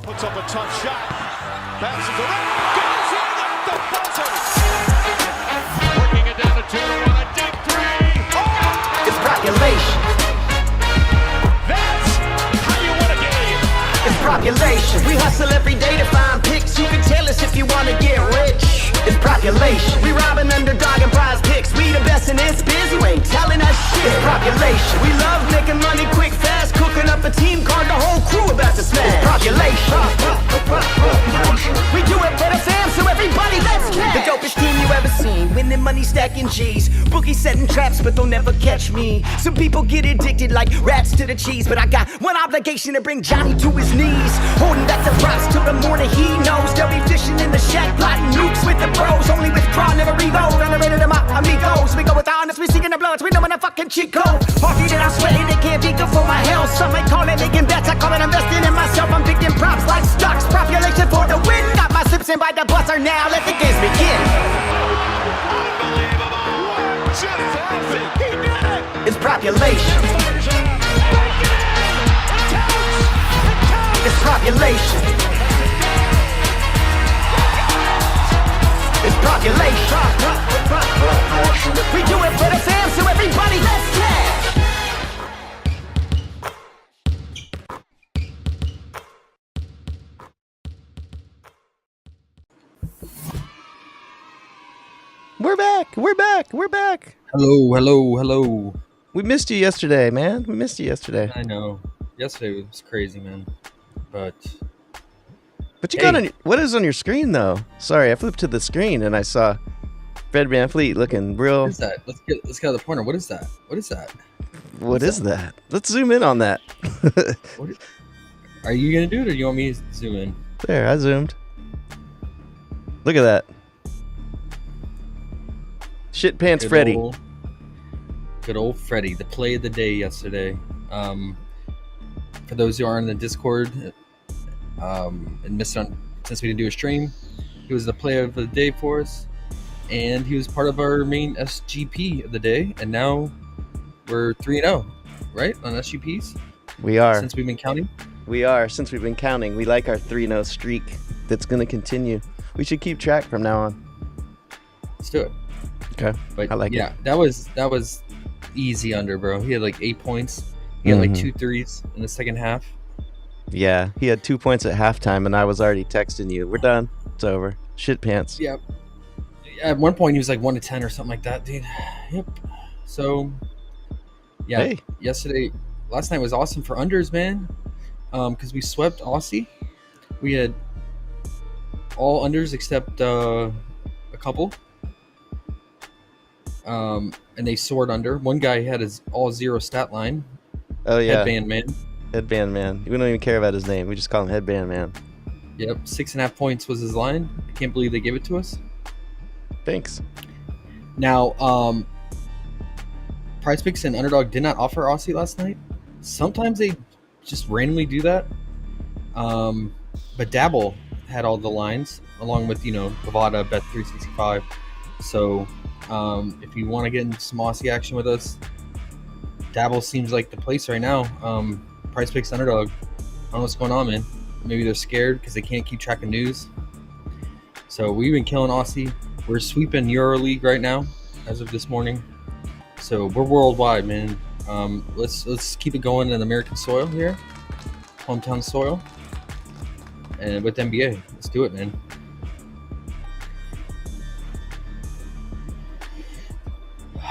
Puts up a tough shot. Bounces around. Goes in at the buzzer. Working it down to 2-1. A deep three. Oh! It's population. That's how you win a game. It's population. We hustle every day to find picks. You can tell us if you want to get rich. It's population. We robbing Underdog and PrizePicks. We the best in this biz. You ain't telling us shit. It's population. We love making money quick, fast. Cooking up a team card. The whole crew about to smash. It's population. We do it for the fam, so everybody let's cash. The dopest team you ever seen. Winning money, stacking G's. Boogie setting traps, but they'll never catch me. Some people get addicted like rats to the cheese, but I got one obligation to bring Johnny to his knees. Holding back the props till the morning he knows. They'll be fishing in the shack, plotting nukes with the bros. Only withdraw, never reload. Underrated to my amigos. We go with honest, we seeking the bloods. We know when a fucking cheat code. Party that I'm sweating, it can't be good for my health. Some might call it making bets, I call it investing in myself. I'm picking props like stocks, population for the win. Got my sips in by the buzzer now, let the games begin. Unbelievable. Just happened. He did it. It's population. It's population. It's population. We do it for the fam, so everybody let's cash. We're back. Hello. We missed you yesterday, man. I know. Yesterday was crazy, man. But you got on what is on your screen though? Sorry, I flipped to the screen and I saw Fred VanVleet looking real. what is that? Let's get out the pointer. What is that? What is that? Let's zoom in on that. Are you gonna do it, or do you want me to zoom in? There, I zoomed. Look at that. Shit pants Freddy. Good old Freddy, the play of the day yesterday. For those who are in the Discord and missed on since we didn't do a stream, he was the play of the day for us, and he was part of our main SGP of the day. And now we're 3-0, right, on SGPs. We are. Since we've been counting. We like our 3-0 streak. That's gonna continue. We should keep track from now on. Let's do it. Okay. But I like it. Yeah, that was easy under, bro. He had like 8 points. He had like 2 threes in the second half. Yeah, he had 2 points at halftime, and I was already texting you. We're done. It's over. Shit pants. Yeah. At one point, he was like 1 to 10 or something like that, dude. Yep. So, yeah. Hey. Last night was awesome for unders, man. Because we swept Aussie. We had all unders except a couple. And they soared under. One guy had his all 0 stat line. Oh yeah. Headband man. We don't even care about his name. We just call him Headband Man. Yep. 6.5 points was his line. I can't believe they gave it to us. Thanks. Now, PrizePicks and Underdog did not offer Aussie last night. Sometimes they just randomly do that. But Dabble had all the lines along with, Bovada, Bet365. So, if you want to get into some Aussie action with us, Dabble seems like the place right now. PrizePicks Underdog. I don't know what's going on, man. Maybe they're scared because they can't keep track of news. So we've been killing Aussie. We're sweeping EuroLeague right now, as of this morning. So we're worldwide, man. Let's keep it going in American soil here, hometown soil, and with NBA. Let's do it, man.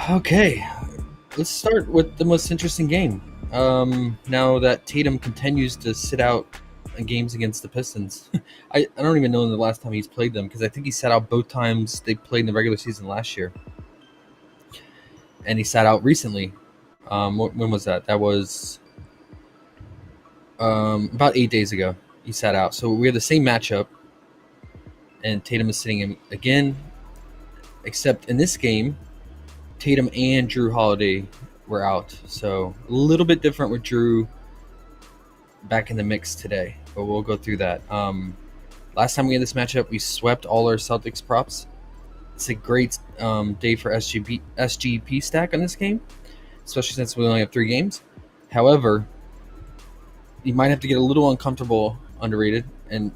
Okay, let's start with the most interesting game. Now that Tatum continues to sit out in games against the Pistons, I don't even know the last time he's played them, because I think he sat out both times they played in the regular season last year. And he sat out recently. When was that? That was about 8 days ago. He sat out. So we have the same matchup, and Tatum is sitting in again, except in this game, Tatum and Drew Holiday were out. So a little bit different with Drew back in the mix today, but we'll go through that. Last time we had this matchup, we swept all our Celtics props. It's a great day for SGP stack on this game, especially since we only have 3 games. However, you might have to get a little uncomfortable, underrated, and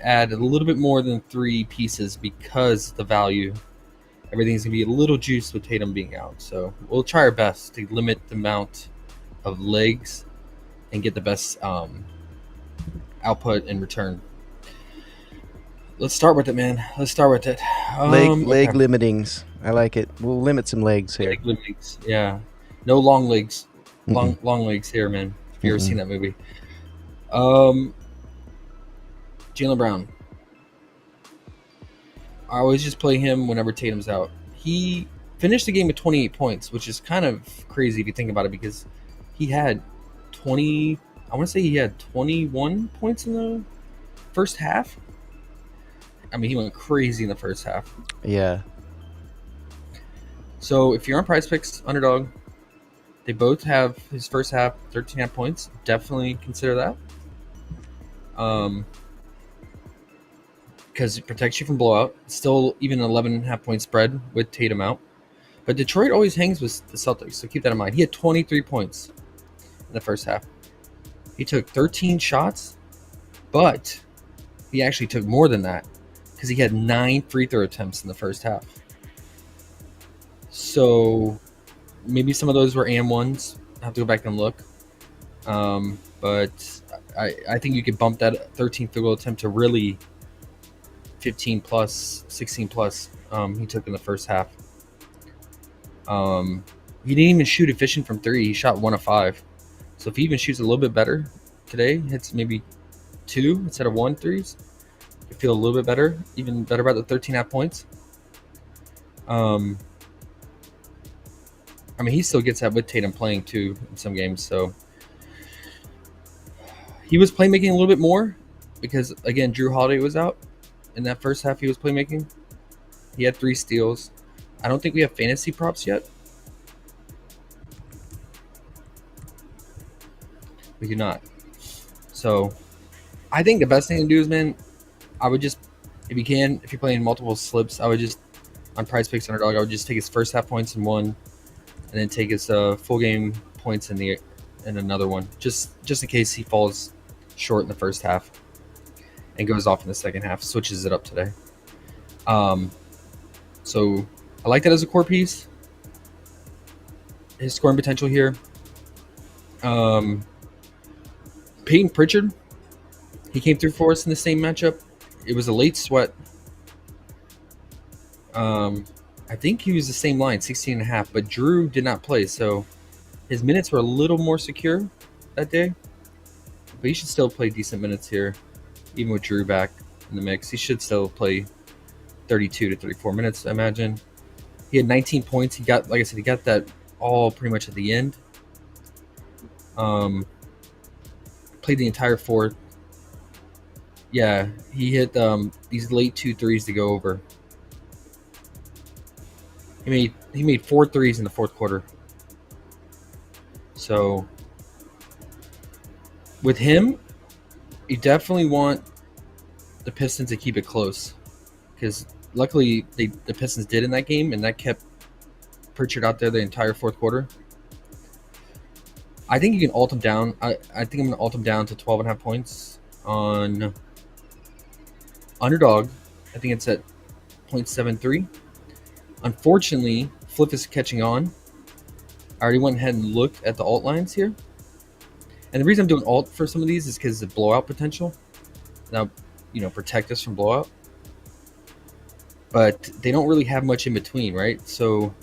add a little bit more than 3 pieces because the value, everything's going to be a little juiced with Tatum being out. So we'll try our best to limit the amount of legs and get the best output and return. Let's start with it, man. Let's start with it. Leg limitings. I like it. We'll limit some legs here. Leg limitings. Yeah. No long legs. Long legs here, man. If you've ever seen that movie. Jaylen Brown. I always just play him whenever Tatum's out. He finished the game with 28 points, which is kind of crazy if you think about it, because he had 21 points in the first half. I mean, he went crazy in the first half. Yeah. So if you're on PrizePicks, Underdog, they both have his first half 13.5 points. Definitely consider that. Because it protects you from blowout. Still even an 11.5 point spread with Tatum out. But Detroit always hangs with the Celtics, so keep that in mind. He had 23 points in the first half. He took 13 shots, but he actually took more than that because he had 9 free throw attempts in the first half. So maybe some of those were and-ones. I have to go back and look. But I think you could bump that 13 field goal attempt to really 15 plus, 16 plus he took in the first half. He didn't even shoot efficient from 3. He shot 1 of 5. So if he even shoots a little bit better today, hits maybe 2 instead of 1 threes, you feel a little bit better, even better about the 13.5 points. I mean, he still gets that with Tatum playing too in some games. So he was playmaking a little bit more because, again, Drew Holiday was out. In that first half, he was playmaking. He had 3 steals. I don't think we have fantasy props yet. We do not. So I think the best thing to do is, man, I would just, if you're playing multiple slips, I would just, on PrizePicks Underdog, I would just take his first half points in one, and then take his full game points in another one, just in case he falls short in the first half and goes off in the second half, switches it up today. So I like that as a core piece. His scoring potential here. Peyton Pritchard, he came through for us in the same matchup. It was a late sweat. I think he was the same line, 16.5, but Drew did not play, so his minutes were a little more secure that day. But he should still play decent minutes here, even with Drew back in the mix. He should still play 32 to 34 minutes, I imagine. He had 19 points. He got, like I said, he got that all pretty much at the end. Played the entire fourth. Yeah, he hit these late 2 threes to go over. He made 4 threes in the fourth quarter. So with him, you definitely want the Pistons to keep it close, because luckily the Pistons did in that game, and that kept Pritchard out there the entire fourth quarter. I think you can alt him down. I think I'm going to alt him down to 12.5 points on Underdog. I think it's at 0.73. Unfortunately, Fliff is catching on. I already went ahead and looked at the alt lines here. And the reason I'm doing alt for some of these is because of the blowout potential. Now, protect us from blowout. But they don't really have much in between, right? So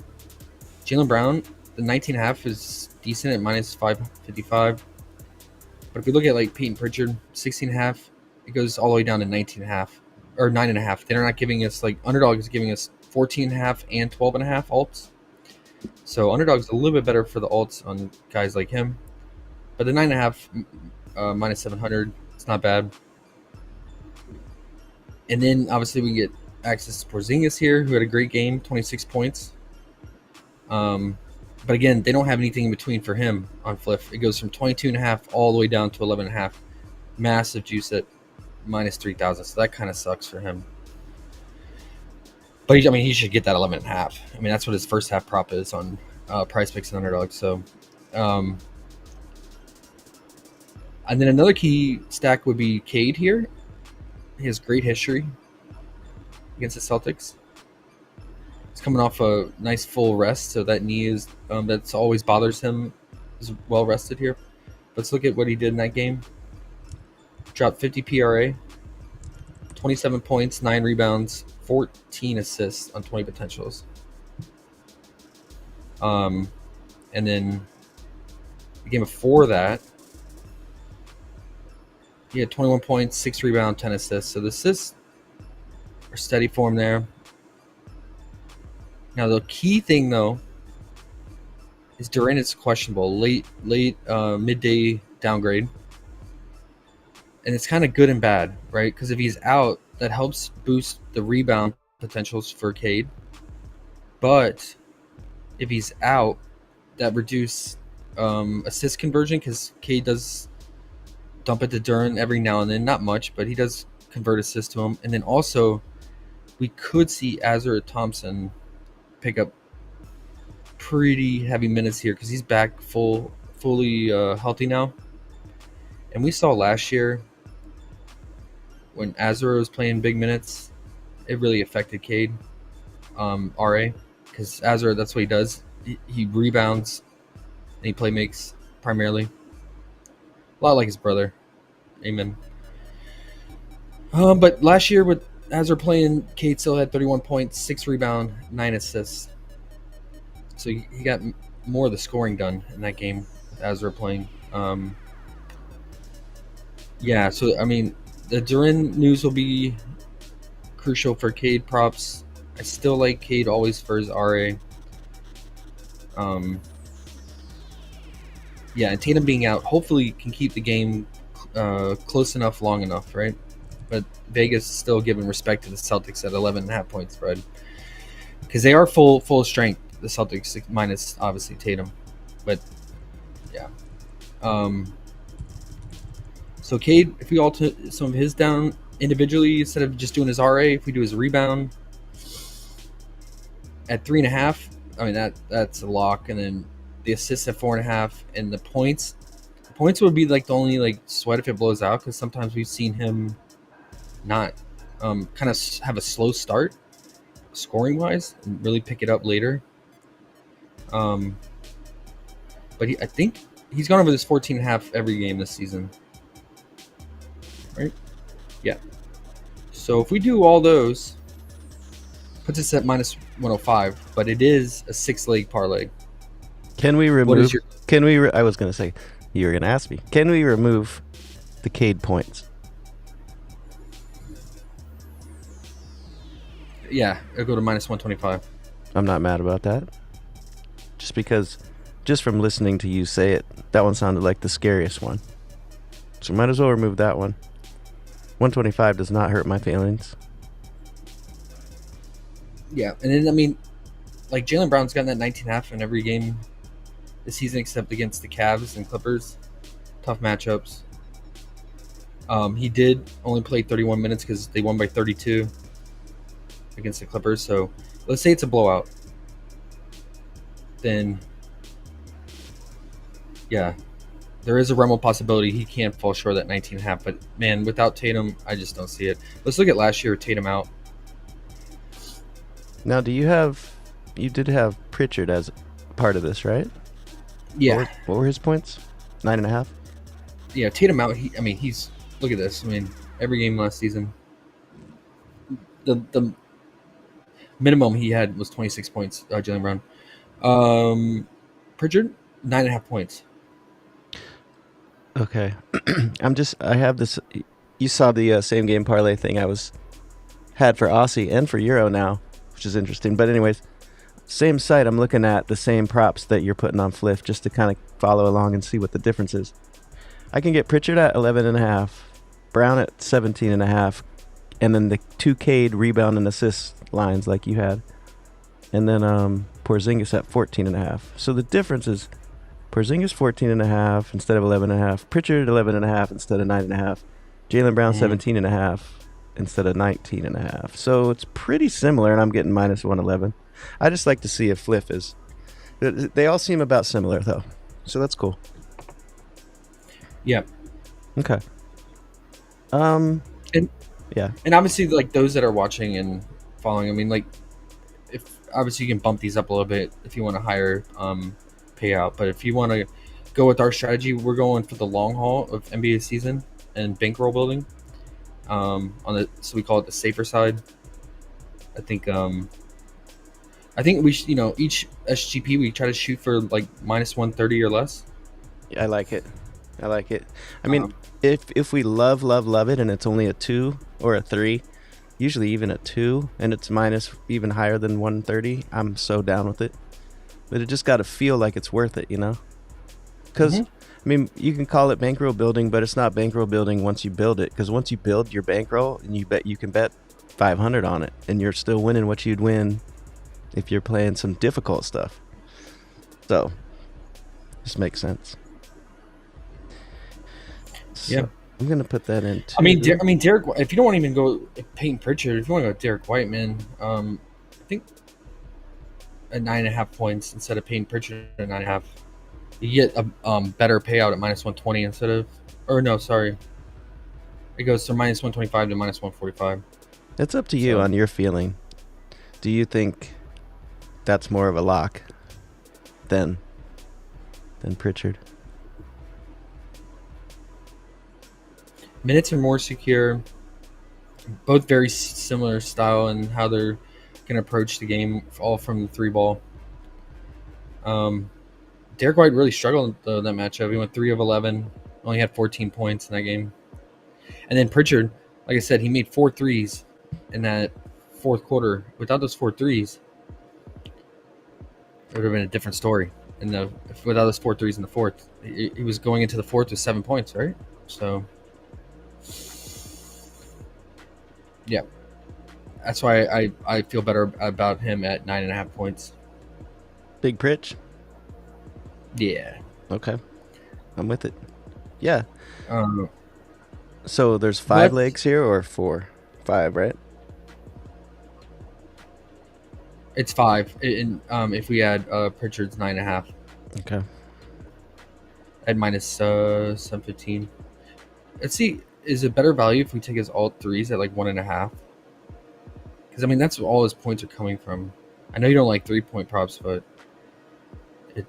Jaylen Brown, the 19.5 is decent at minus 555. But if we look at like Peyton Pritchard, 16.5, it goes all the way down to 19.5 or 9.5. They're not giving us, like, Underdog is giving us 14.5 and 12.5 alts. So Underdog's a little bit better for the alts on guys like him. But the 9.5 minus 700, it's not bad. And then obviously we get access to Porzingis here, who had a great game, 26 points. But again, they don't have anything in between for him on Fliff. It goes from 22.5 all the way down to 11.5. Massive juice at minus 3,000. So that kind of sucks for him. But he should get that 11.5. I mean, that's what his first half prop is on PrizePicks and Underdog. So, and then another key stack would be Cade here. He has great history against the Celtics. He's coming off a nice full rest, so that knee is that's always bothers him. Is well rested here. Let's look at what he did in that game. Dropped 50 PRA, 27 points, 9 rebounds, 14 assists on 20 potentials. And then the game before that, he had 21 points, 6 rebounds, 10 assists. So the assists are steady for him there. Now the key thing though is Durant is questionable, late midday downgrade, and it's kind of good and bad, right? Because if he's out, that helps boost the rebound potentials for Cade. But if he's out, that reduces assist conversion because Cade does dump it to Durant every now and then, not much, but he does convert assists to him. And then also, we could see Azur Thompson pick up pretty heavy minutes here because he's back fully healthy now. And we saw last year when Azur was playing big minutes, it really affected Cade, RA, because Azur, that's what he does. He rebounds and he play makes primarily. A lot like his brother. Amen. But last year with Azur playing, Cade still had 31 points, 6 rebounds, 9 assists. So he got more of the scoring done in that game with Azur playing. Yeah, so, I mean, the Durant news will be crucial for Cade props. I still like Cade always for his RA. Yeah, and Tatum being out hopefully can keep the game close enough, long enough, right? But Vegas is still giving respect to the Celtics at 11.5 point spread because they are full strength. The Celtics minus obviously Tatum, but yeah. So Cade, if we alter some of his down individually instead of just doing his RA, if we do his rebound at 3.5, I mean that's a lock, and then the assists at 4.5, and the points would be like the only like sweat if it blows out because sometimes we've seen him not kind of have a slow start scoring wise and really pick it up later. But I think he's gone over this 14.5 every game this season, right? Yeah. So if we do all those, puts us at minus 105, but it is a 6-leg parlay. Can we remove? I was going to say, you were going to ask me. Can we remove the Cade points? Yeah, it'll go to minus 125. I'm not mad about that. Just from listening to you say it, that one sounded like the scariest one. So might as well remove that one. 125 does not hurt my feelings. Yeah, and then, I mean, like Jaylen Brown's gotten that 19.5 in every game this season except against the Cavs and Clippers. Tough matchups. He did only play 31 minutes because they won by 32 against the Clippers. So let's say it's a blowout. Then, yeah, there is a remote possibility he can't fall short of that 19.5. But, man, without Tatum, I just don't see it. Let's look at last year with Tatum out. Now, you did have Pritchard as part of this, right? Yeah. What were his points? 9.5? Yeah, Tatum out. He's look at this. I mean, every game last season, the minimum he had was 26 points. Jaylen Brown, Pritchard 9.5 points. Okay, I have this. You saw the same game parlay thing I had for Aussie and for Euro now, which is interesting. But anyways, same site. I'm looking at the same props that you're putting on Fliff just to kind of follow along and see what the difference is. I can get Pritchard at 11.5, Brown at 17.5, and then the 2 Cade rebound and assist lines like you had, and then Porzingis at 14.5. So the difference is Porzingis 14.5 instead of 11.5, Pritchard 11.5 instead of 9.5, Jaylen Brown 17.5 instead of 19.5. So it's pretty similar, and I'm getting minus 111. I just like to see if Fliff is. They all seem about similar though, so that's cool. Yeah. Okay. And Yeah. And obviously, like those that are watching and following, I mean, like if obviously you can bump these up a little bit if you want a higher payout, but if you want to go with our strategy, we're going for the long haul of NBA season and bankroll building. So we call it the safer side. I think we should, each SGP we try to shoot for like minus 130 or less. I like it. I like it. I mean, Um, if we love it and it's only a 2 or a 3, usually even a 2, and it's minus even higher than 130, I'm so down with it. But it just got to feel like it's worth it, Because, I mean, you can call it bankroll building, but it's not bankroll building once you build it. Because once you build your bankroll, and you can bet 500 on it, and you're still winning what you'd win if you're playing some difficult stuff. So, this makes sense. So, Yeah. I'm gonna put that in too. I mean, Derek. If you don't want to even go Peyton Pritchard, if you want to go Derek White, man, I think at 9.5 points instead of Peyton Pritchard at 9.5, you get a better payout at minus 120 instead of, or no, sorry, it goes from minus 125 to minus 145. It's up to you on your feeling. Do you think that's more of a lock than Pritchard? Minutes are more secure. Both very similar style and how they're going to approach the game, all from the 3 ball. Derek White really struggled that matchup. He went 3 of 11, only had 14 points in that game. And then Pritchard, like I said, he made 4 threes in that fourth quarter. Without those 4 threes, it would have been a different story. Without those 4 threes in the fourth, he was going into the fourth with 7 points, right? So, yeah, that's why I feel better about him at 9.5 points. Big Pritch? Yeah. Okay. I'm with it. Yeah. Um, So there's 5 legs here or 4? 5, right? It's 5. If we add Pritchard's 9.5 Okay. at minus 715. Let's see, is it better value if we take his alt threes at like 1.5? Because I mean that's where all his points are coming from. I know you don't like 3-point props, but it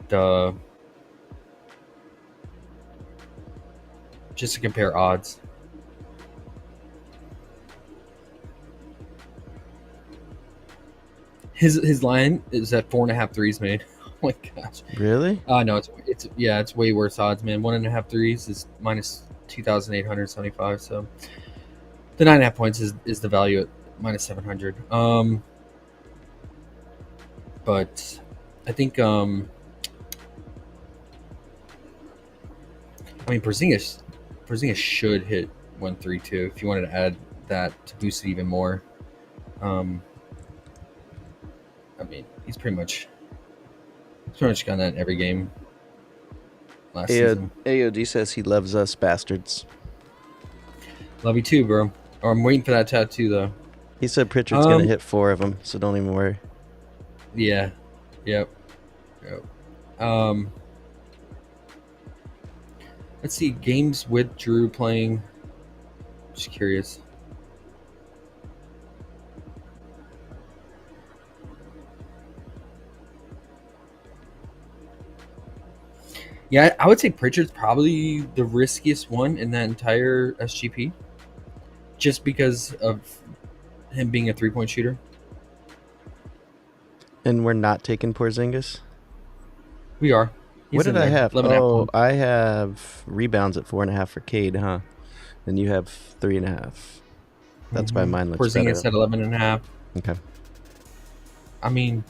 just to compare odds. His line is at 4.5 threes made. Oh my gosh. Really? No, it's way worse odds, man. 1.5 threes is minus 2,875. So the 9.5 points is the value at minus 700. But I think I mean Porzingis should hit 132 if you wanted to add that to boost it even more. I mean, he's pretty much gotten that in every game last season. AOD says he loves us bastards. Love you too, bro. Or I'm waiting for that tattoo though. He said Pritchard's going to hit 4 of them, so don't even worry. Yeah. Yep. Let's see games with Drew playing. Just curious. Yeah, I would say Pritchard's probably the riskiest one in that entire SGP, just because of him being a 3-point shooter. And we're not taking Porzingis? We are. What did I have? 11.5 Oh, points. I have rebounds at 4.5 for Cade, huh? And you have 3.5. That's why mine looks Porzingis better. at 11.5. Okay. I mean,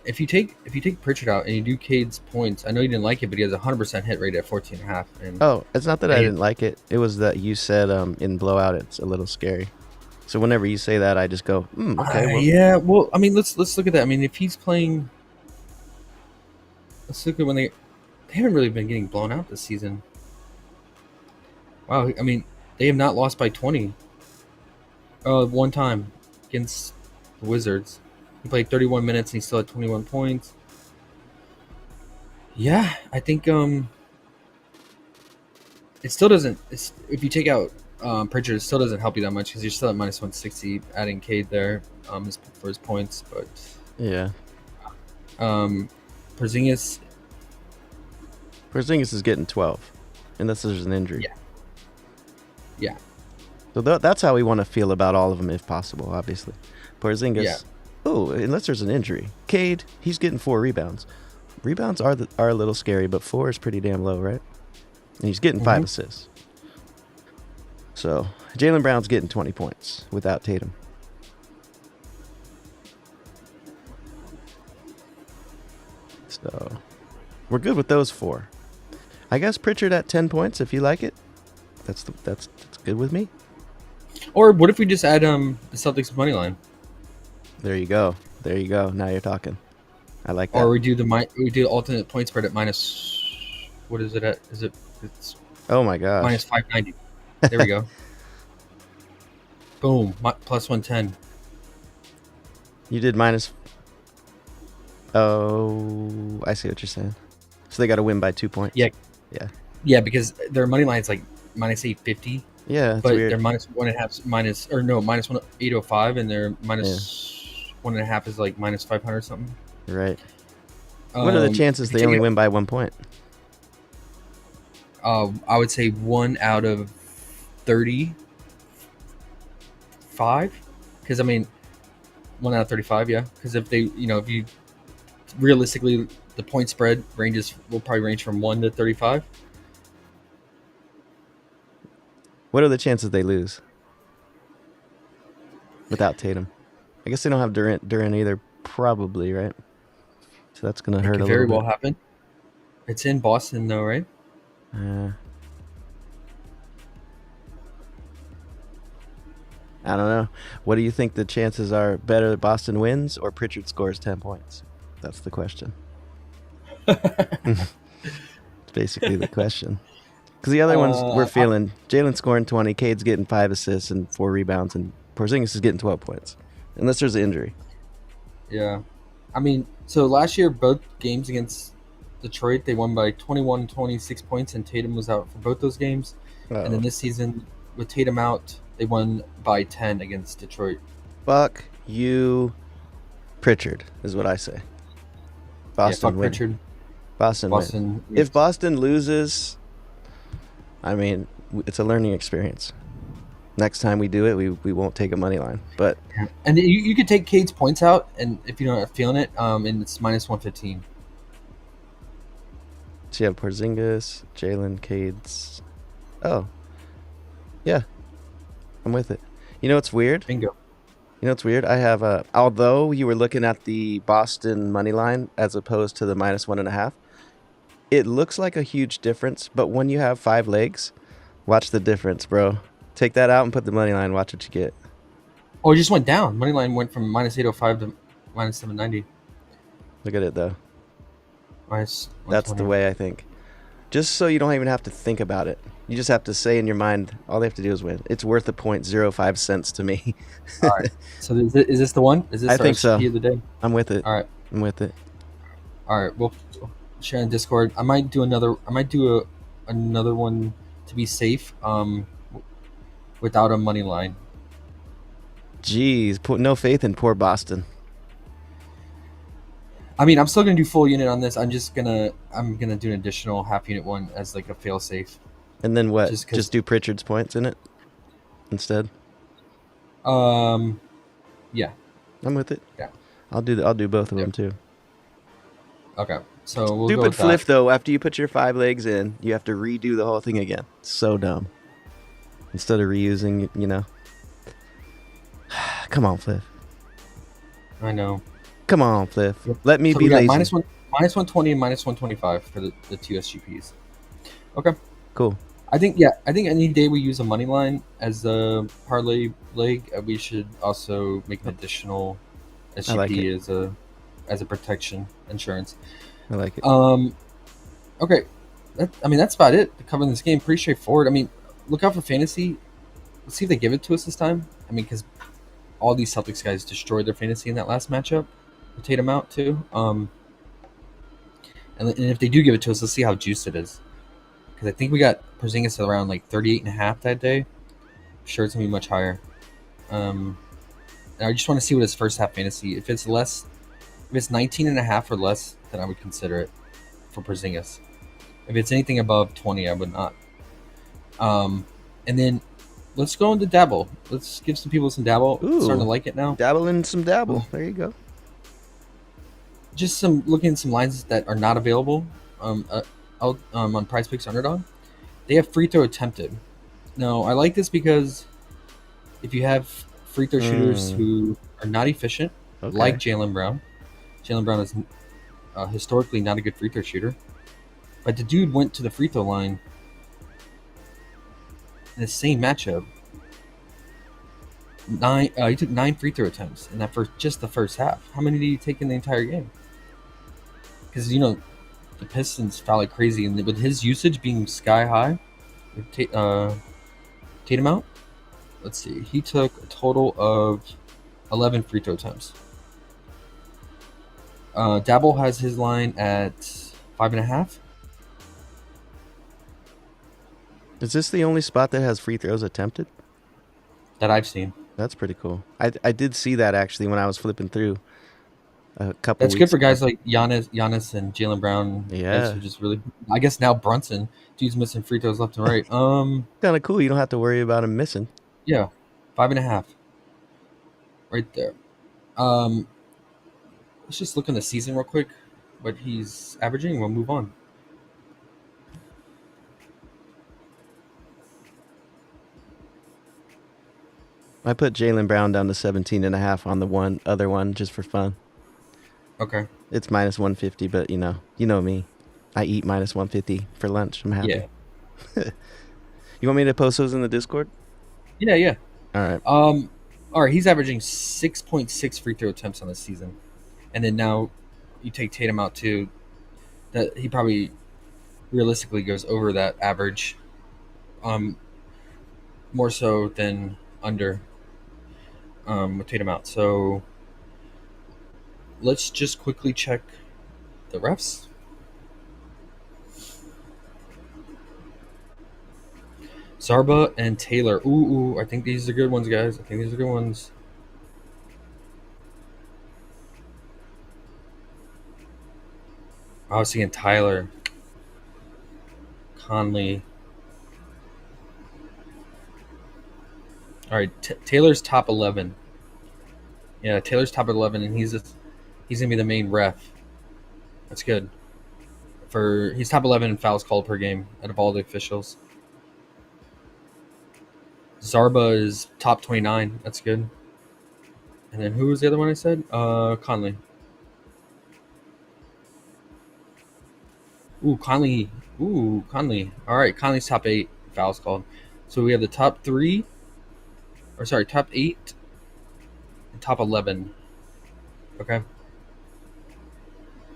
if you take Pritchard out and you do Cade's points, I know you didn't like it, but he has a 100% hit rate at 14.5. And Oh, it's not that I didn't like it. It was that you said in blowout it's a little scary. So whenever you say that, I just go, okay. Well, yeah. Well, I mean, let's look at that. I mean, if he's playing, let's look at when they haven't really been getting blown out this season. Wow. I mean, they have not lost by 20. One time against the Wizards. He played 31 minutes and he still had 21 points. Yeah, I think it still doesn't. If you take out Pritchard still doesn't help you that much because you're still at minus 160, adding Cade there for his points. But Yeah. Porzingis Porzingis is getting 12, unless there's an injury. Yeah. So that's how we want to feel about all of them, if possible. Obviously, Porzingis. Yeah. Oh, unless there's an injury. Cade, he's getting 4 rebounds. Rebounds are a little scary, but 4 is pretty damn low, right? And he's getting 5 assists. So Jaylen Brown's getting 20 points without Tatum. So we're good with those 4. I guess Pritchard at 10 points if you like it. That's good with me. Or what if we just add the Celtics money line? There you go. Now you're talking. I like that. Or we do the alternate point spread at minus. What is it at? It's Oh my gosh. minus 590. There we go. Boom. Plus 110. You did minus. Oh, I see what you're saying. So they got to win by 2 points. Yeah. Yeah. Yeah, because their money line's like minus 850. Yeah, that's But weird. they're minus 1.5, minus 805, and their minus 1.5 is like minus 500 something. Right. What are the chances they only win by 1 point? I would say 1 out of 35. Because 1 out of 35, yeah. Because if you realistically, the point spread will probably range from 1 to 35. What are the chances they lose without Tatum? I guess they don't have Durant either, probably, right? So that's going to hurt a Could little very bit. well happen. It's in Boston, though, right? I don't know. What do you think the chances are? Better that Boston wins or Pritchard scores 10 points? That's the question. It's basically the question. Because the other ones we're feeling, Jalen scoring 20, Cade's getting 5 assists and 4 rebounds, and Porzingis is getting 12 points. Unless there's an injury. Yeah. So last year, both games against Detroit, they won by 21 and 26 points, and Tatum was out for both those games. Uh-oh. And then this season, with Tatum out, they won by 10 against Detroit. Fuck you, Pritchard, is what I say. Boston fuck win. Pritchard. Boston win. If Boston loses, it's a learning experience. Next time we do it, we won't take a money line. But And you could take Cade's points out, and if you're not feeling it, and it's minus 115. so you have Porzingis, Jalen, Cade's. Oh, yeah, I'm with it. You know what's weird? Bingo. You know what's weird? I have although you were looking at the Boston money line as opposed to the minus 1.5, it looks like a huge difference. But when you have 5 legs, watch the difference, bro. Take that out and put the money line. Watch what you get. Oh, it just went down. Money line went from minus 805 to minus 790. Look at it though. Minus That's the 120. way I think. Just so you don't even have to think about it. You just have to say in your mind, all they have to do is win. It's worth a 0.05 cents to me. All right. So is this the one? Is this I our think so. SGP of the day? I'm with it. All right. I'm with it. All right. We'll share in Discord. I might do another one to be safe. Without a money line. Jeez, put no faith in poor Boston. I'm still gonna do full unit on this. I'm gonna do an additional half unit one as like a fail safe. And then what? Just 'cause- Just do Pritchard's points in it instead. Yeah. I'm with it. Yeah. I'll do both of them too. Okay. So we'll go Stupid with Fliff that. though. After you put your 5 legs in, you have to redo the whole thing again. So dumb. Instead of reusing, Come on, Fliff. I know. Come on, Fliff. Let me So be we got lazy. minus 120 and minus 125 for the 2 SGPs. Okay. Cool. I think any day we use a money line as a parlay leg, we should also make an additional SGP like it. as a protection insurance. I like it. Okay. That's about it. Covering this game, pretty straightforward. Look out for fantasy. Let's see if they give it to us this time. Because all these Celtics guys destroyed their fantasy in that last matchup. With Tatum out too. And if they do give it to us, let's see how juiced it is. Because I think we got Porzingis at around like 38.5 that day. sure it's gonna be much higher. And I just want to see what his first half fantasy. If it's 19.5 or less, then I would consider it for Porzingis. If it's anything above 20, I would not. And then let's go into Dabble. Let's give some people some Dabble. Ooh. Starting to like it now. Dabble in some Dabble. There you go. Just looking at some lines that are not available on PrizePicks Underdog. They have free throw attempted. Now, I like this because if you have free throw shooters who are not efficient, like Jaylen Brown is historically not a good free throw shooter, but the dude went to the free throw line in the same matchup. He took 9 free throw attempts in that just the first half. How many did he take in the entire game? Because the Pistons foul like crazy, and with his usage being sky high, Tatum out. Let's see. He took a total of 11 free throw attempts. Dabble has his line at 5.5. Is this the only spot that has free throws attempted? That I've seen. That's pretty cool. I did see that actually when I was flipping through a couple. That's weeks good for ago. guys like Giannis and Jaylen Brown. Yeah. Guys who just really. I guess now Brunson, dude's missing free throws left and right. Kind of cool. You don't have to worry about him missing. Yeah, 5.5. Right there. Let's just look in the season real quick. What he's averaging, and we'll move on. I put Jaylen Brown down to 17.5 on the other one just for fun. Okay. It's minus 150, but you know me. I eat minus 150 for lunch. I'm happy. Yeah. You want me to post those in the Discord? Yeah. All right. All right. He's averaging 6.6 free throw attempts on the season, and then now you take Tatum out too. That he probably realistically goes over that average, more so than under. With Tatum out, so let's just quickly check the refs. Zarba and Taylor. Ooh, I think these are good ones, guys. I think these are good ones. I was seeing Tyler, Conley. All right, Taylor's top 11. Yeah, Taylor's top 11, and he's gonna be the main ref. That's good. He's top 11 in fouls called per game out of all the officials. Zarba is top 29. That's good. And then who was the other one I said? Conley. Conley. All right, Conley's top 8 fouls called. So we have the top 3. Top 8 and top 11. Okay.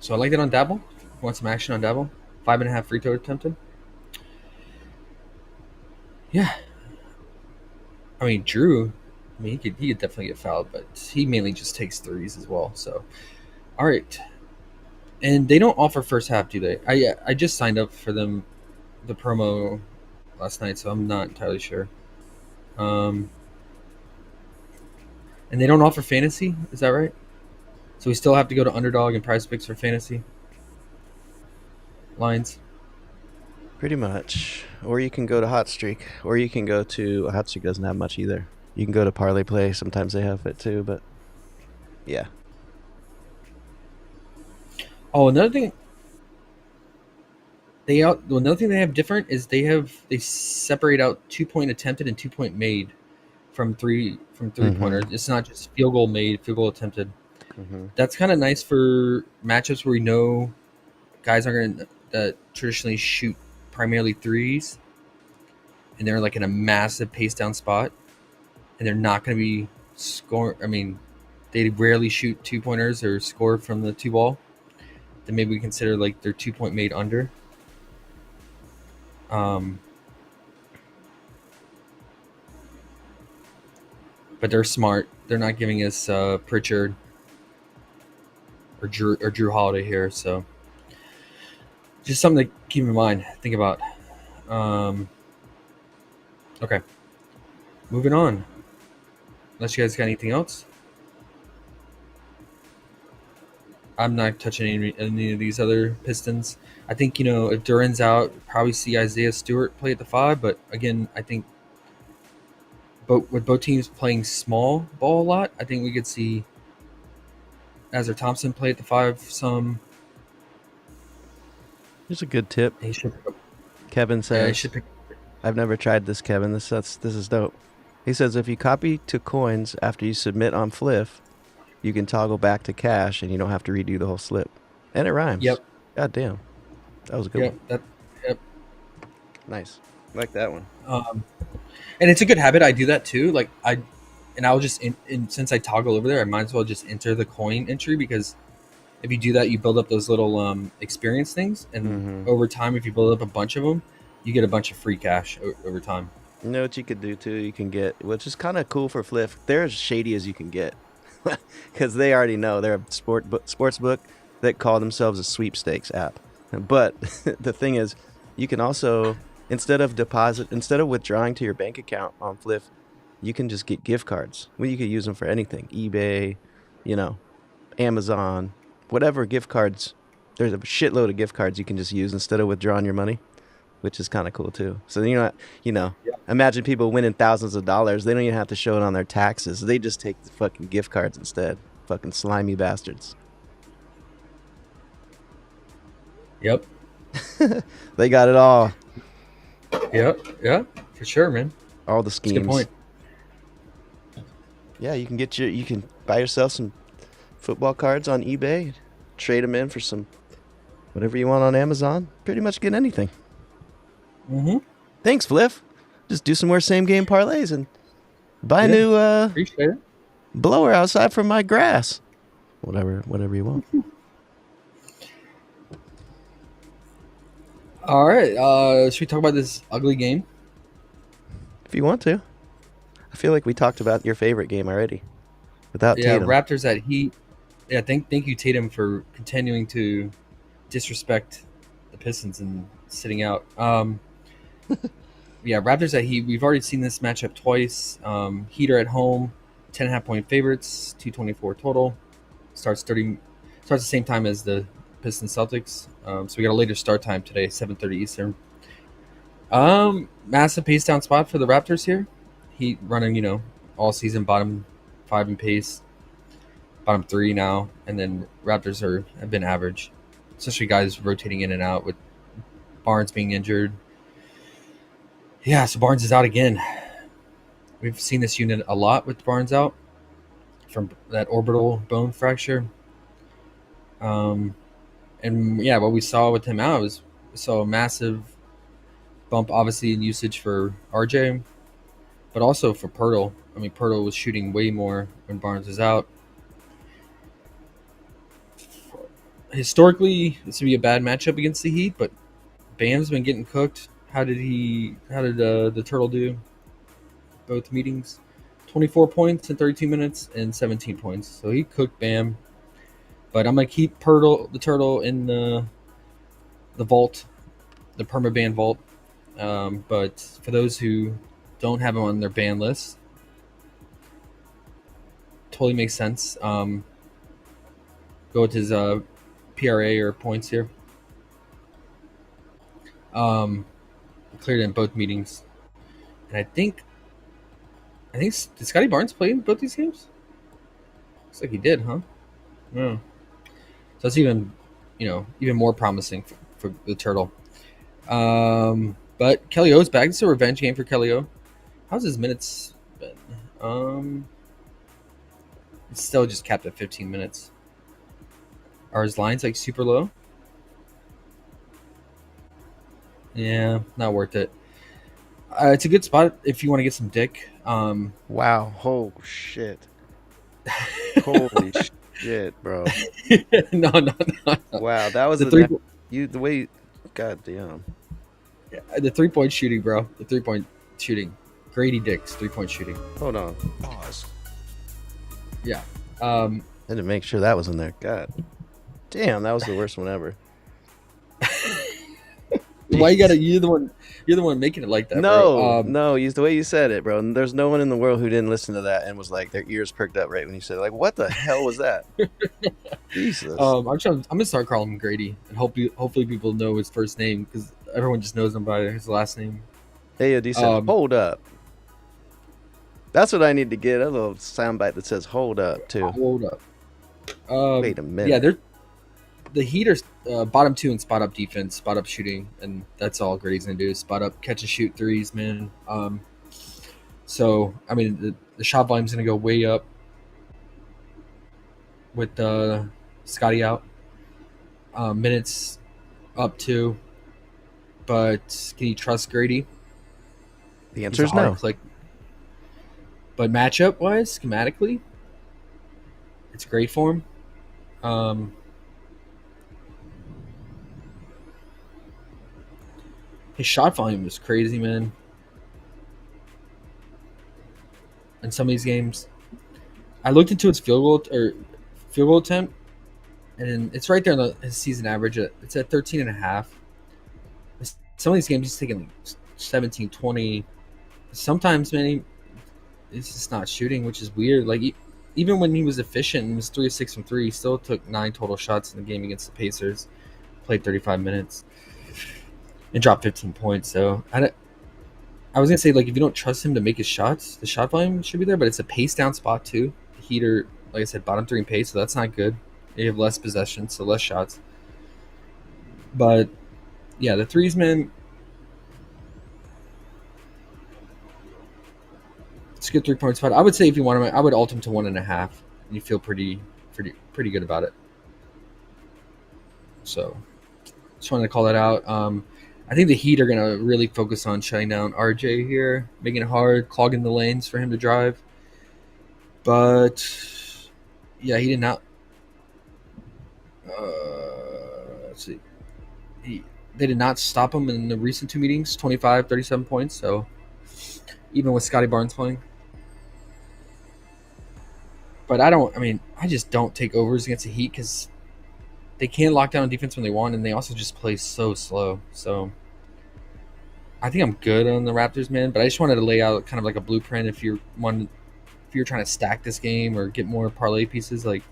So I like that on Dabble. Want some action on Dabble? 5.5 free throw attempted. Yeah. I mean, Drew. He could definitely get fouled, but he mainly just takes threes as well. So, all right. And they don't offer first half, do they? I just signed up for them, the promo last night, so I'm not entirely sure. And they don't offer fantasy, is that right? So we still have to go to Underdog and PrizePicks for fantasy lines. Pretty much. Or you can go to Hot Streak. Or you can go to... Hot Streak doesn't have much either. You can go to Parlay Play. Sometimes they have it too, but... Yeah. Oh, another thing... Another thing they have different is they separate out 2-point attempted and 2-point made from three pointers. It's not just field goal made, field goal attempted. That's kind of nice for matchups where we know guys are going to traditionally shoot primarily threes, and they're like in a massive pace down spot, and they're not going to be scoring. I mean, they rarely shoot 2-pointers or score from the 2-ball. Then maybe we consider like their 2-point made under. But they're smart. They're not giving us Pritchard or Drew Holiday here, so just something to keep in mind. Think about. Okay. moving on. Unless you guys got anything else. I'm not touching any of these other Pistons. I think, if Duran's out, probably see Isaiah Stewart play at the 5. But again, I think with both teams playing small ball a lot, I think we could see Azar Thompson play at the 5 some. Here's a good tip. He should pick up. Kevin says, He should pick I've never tried this, Kevin. This is dope. He says if you copy to coins after you submit on Fliff, you can toggle back to cash and you don't have to redo the whole slip. And it rhymes. Yep. God damn. That was a good one. Yep. Nice. I like that one. And it's a good habit. I do that too. I'll just since I toggle over there, I might as well just enter the coin entry, because if you do that, you build up those little experience things, and over time, if you build up a bunch of them, you get a bunch of free cash over time. You know what you could do too? You can get, which is kind of cool for Fliff. They're as shady as you can get, because they already know they're a sportsbook that call themselves a sweepstakes app. But the thing is, you can also, instead of withdrawing to your bank account on Fliff, you can just get gift cards. Well, you could use them for anything, eBay, Amazon, whatever gift cards. There's a shitload of gift cards you can just use instead of withdrawing your money, which is kind of cool too. So imagine people winning thousands of dollars. They don't even have to show it on their taxes. They just take the fucking gift cards instead. Fucking slimy bastards. Yep. They got it all. Yep. Yeah, for sure, man. All the schemes. That's a good point. Yeah, you can buy yourself some football cards on eBay, trade them in for some whatever you want on Amazon. Pretty much get anything. Thanks, Fliff. Just do some more same game parlays and buy a new Appreciate it. blower outside for my grass. Whatever you want. All right. Should we talk about this ugly game? If you want to. I feel like we talked about your favorite game already. Without Tatum. Raptors at Heat. Yeah, thank you, Tatum, for continuing to disrespect the Pistons and sitting out. Raptors at Heat. We've already seen this matchup twice. Heat are at home, 10.5 point favorites, 224 total. Starts the same time as the Pistons Celtics. So we got a later start time today, 7:30 Eastern. Massive pace down spot for the Raptors here. Heat running, all season bottom 5 in pace, bottom 3 now, and then Raptors have been average, especially guys rotating in and out with Barnes being injured. Yeah, so Barnes is out again. We've seen this unit a lot with Barnes out from that orbital bone fracture. And what we saw with him out was a massive bump, obviously, in usage for RJ, but also for Pirtle. I mean, Pirtle was shooting way more when Barnes was out. Historically, this would be a bad matchup against the Heat, but Bam's been getting cooked. How did the Turtle do? Both meetings, 24 points in 32 minutes and 17 points. So he cooked Bam. But I'm gonna keep the Turtle in the vault, the permaban vault. But for those who don't have him on their ban list, totally makes sense. Go with his PRA or points here. Cleared in both meetings, and I think did Scotty Barnes play in both these games? Looks like he did, huh? Yeah. So it's even more promising for the Turtle. But Kelly O's back. It's a revenge game for Kelly O. How's his minutes been? It's still just capped at 15 minutes. Are his lines super low? Yeah, not worth it. It's a good spot if you want to get some dick. Wow. Oh, shit. Holy shit, bro. No. Wow, that was the way. God damn. Yeah, the 3-point shooting, bro. The 3-point shooting. Grady Dick's 3-point shooting. Hold on. Pause. Yeah. I had to make sure that was in there. God damn, that was the worst one ever. Why you gotta? You're the one. You're the one making it like that, No, bro. no, use the way you said it, bro. And there's no one in the world who didn't listen to that and was like, their ears perked up right when you said it. Like, what the hell was that? Jesus. I'm gonna start calling him Grady, and hopefully people know his first name because everyone just knows him by his last name. AOD said, hold up. That's what I need to get. A little soundbite that says hold up, too. Hold up. Wait a minute. Yeah, the Heat are bottom 2 in spot up defense, spot up shooting, and that's all Grady's gonna do. Spot up, catch and shoot threes, man. So I mean, the shot volume's gonna go way up with Scotty out. Minutes up too, but can you trust Grady? The answer is no. Click. But matchup wise, schematically, it's great for him. His shot volume is crazy, man. In some of these games, I looked into his field goal attempt, and it's right there on his season average. It's at 13.5. Some of these games he's taking like 17, 20. Sometimes, man, he's just not shooting, which is weird. Like even when he was efficient and was 3 of 6 from 3, he still took 9 total shots in the game against the Pacers. Played 35 minutes. And dropped 15 points. So I was gonna say, like, if you don't trust him to make his shots, the shot volume should be there. But it's a pace down spot too. The Heat are, like I said, bottom 3 in pace, so that's not good. They have less possession, so less shots. But yeah, the threes, man. It's a good 3-point spot. I would say if you want him, I would alt him to 1.5, and you feel pretty good about it. So just wanted to call that out. I think the Heat are going to really focus on shutting down RJ here, making it hard, clogging the lanes for him to drive. But, yeah, he did not. Let's see. They did not stop him in the recent 2 meetings, 25, 37 points. So, even with Scotty Barnes playing. But I just don't take overs against the Heat because they can't lock down defense when they want, and they also just play so slow. So I think I'm good on the Raptors, man. But I just wanted to lay out kind of like a blueprint if you're trying to stack this game or get more parlay pieces. Like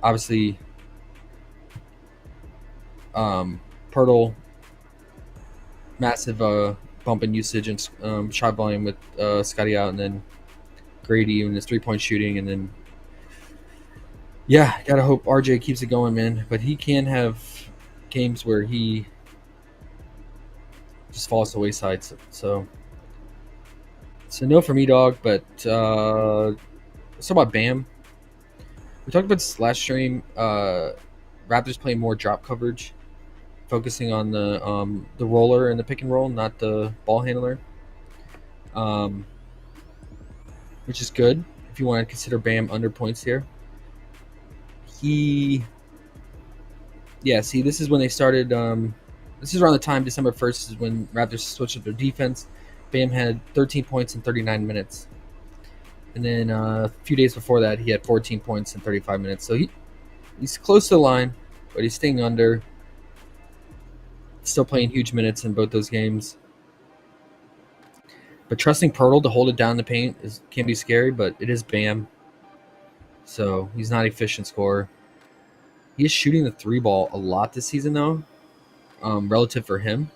obviously, Pirtle, massive bump in usage and shot volume with Scotty out, and then Grady and his 3-point shooting, and then. Yeah, gotta hope RJ keeps it going, man. But he can have games where he just falls to the wayside. So no for me, dog. But let's talk about Bam. We talked about this last stream. Raptors playing more drop coverage, focusing on the roller and the pick and roll, not the ball handler. Which is good if you want to consider Bam under points here. See, this is when they started. This is around the time December 1st is when Raptors switched up their defense. Bam had 13 points in 39 minutes. And then a few days before that, he had 14 points in 35 minutes. So he's close to the line, but he's staying under. Still playing huge minutes in both those games. But trusting Pirtle to hold it down in the paint can be scary, but it is Bam. So he's not an efficient scorer. He is shooting the 3 ball a lot this season, though, relative for him.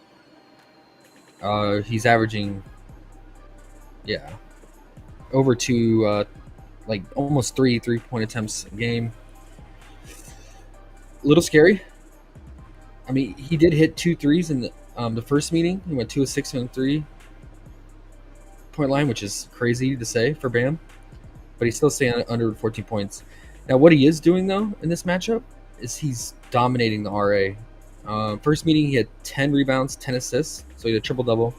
He's averaging, over 2, like almost 3 3-point attempts a game. A little scary. I mean, he did hit 2 threes in the first meeting. He went 2 of 6 on 3-point line, which is crazy to say for Bam. But he's still staying under 14 points. Now, what he is doing, though, in this matchup is he's dominating the RA. First meeting, he had 10 rebounds, 10 assists, so he had a triple-double.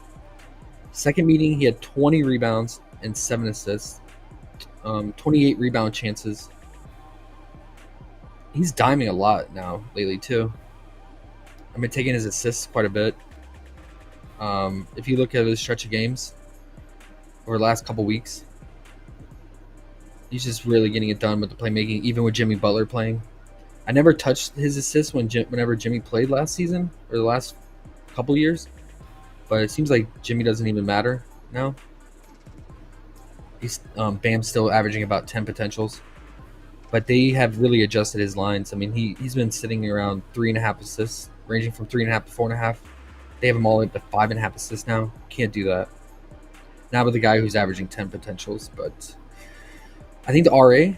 Second meeting, he had 20 rebounds and 7 assists, 28 rebound chances. He's diming a lot now lately, too. I've been taking his assists quite a bit. If you look at his stretch of games over the last couple weeks, he's just really getting it done with the playmaking, even with Jimmy Butler playing. I never touched his assists whenever Jimmy played last season or the last couple years, but it seems like Jimmy doesn't even matter now. He's Bam's still averaging about 10 potentials, but they have really adjusted his lines. I mean, he's been sitting around 3.5 assists, ranging from 3.5 to 4.5. They have him all up to 5.5 assists now. Can't do that. Not with a guy who's averaging 10 potentials, but I think the RA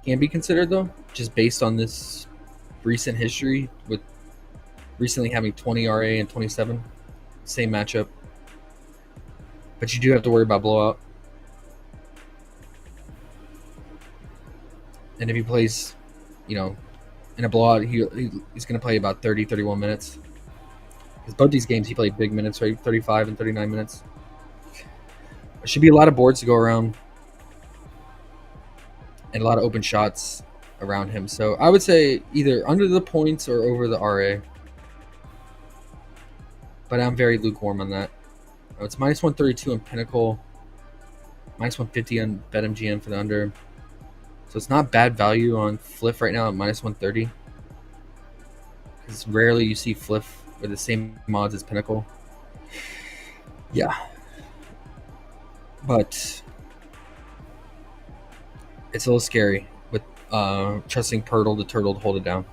can be considered though, just based on this recent history with recently having 20 RA and 27, same matchup. But you do have to worry about blowout. And if he plays, in a blowout, he's going to play about 30, 31 minutes. Because both these games he played big minutes, right? 35 and 39 minutes. There should be a lot of boards to go around and a lot of open shots around him. So I would say either under the points or over the RA. But I'm very lukewarm on that. It's minus 132 on Pinnacle, minus 150 on BetMGM for the under. So it's not bad value on Fliff right now at minus 130. Because rarely you see Fliff with the same odds as Pinnacle. Yeah. But it's a little scary with trusting Pirtle the Turtle to hold it down.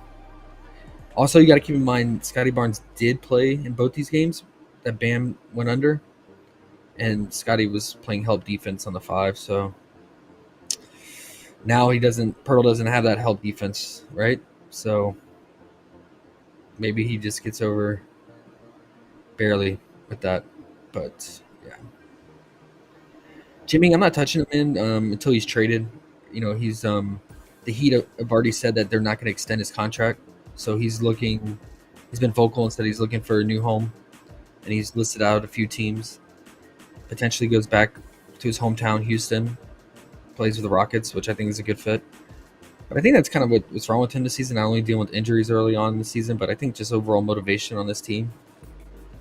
Also, you got to keep in mind, Scotty Barnes did play in both these games that Bam went under. And Scotty was playing help defense on the 5, so now Pirtle doesn't have that help defense, right? So maybe he just gets over barely with that. But yeah. Jimmy, I'm not touching him until he's traded. He's the Heat have already said that they're not going to extend his contract. So he's been vocal and said he's looking for a new home. And he's listed out a few teams. Potentially goes back to his hometown, Houston. Plays with the Rockets, which I think is a good fit. But I think that's kind of what's wrong with him this season. Not only dealing with injuries early on in the season, but I think just overall motivation on this team.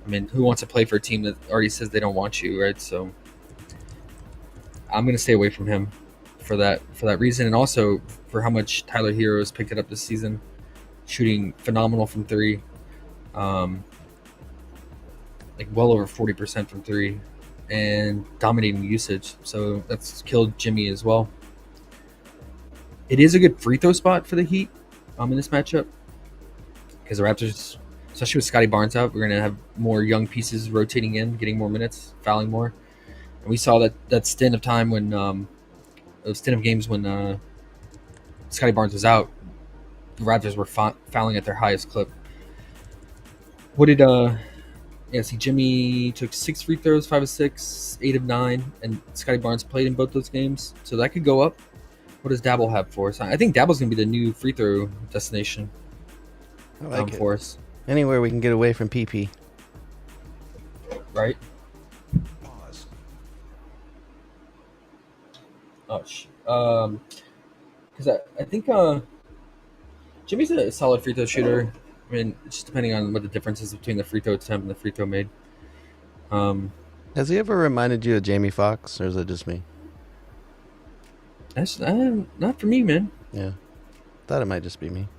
I mean, who wants to play for a team that already says they don't want you, right? So I'm going to stay away from him for that reason, and also for how much Tyler Hero has picked it up this season, shooting phenomenal from 3, like well over 40% from 3. And dominating usage, so that's killed Jimmy as well. It is a good free throw spot for the Heat in this matchup because the Raptors, especially with Scotty Barnes out, we're going to have more young pieces rotating in, getting more minutes, fouling more. And we saw that stint of time when games when Scotty Barnes was out, the Raptors were fouling at their highest clip. What did Jimmy took 6 free throws, 5 of 6, 8 of 9, and Scotty Barnes played in both those games, so that could go up. What does Dabble have for us? I think Dabble's going to be the new free throw destination for us. Anywhere we can get away from PP. Right? Oh, because I think Jimmy's a solid free throw shooter. I mean, it's just depending on what the difference is between the free throw attempt and the free throw made. Has he ever reminded you of Jamie Foxx, or is it just me? That's not for me, man. Yeah. Thought it might just be me.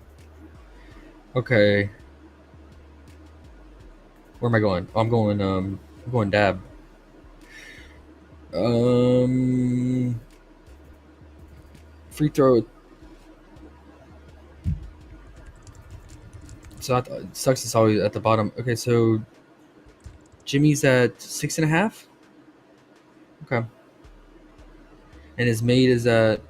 Okay. Where am I going? Oh, I'm going Dab. Free throw. So it sucks. It's always at the bottom. Okay, so Jimmy's at 6.5. Okay, and his mate is at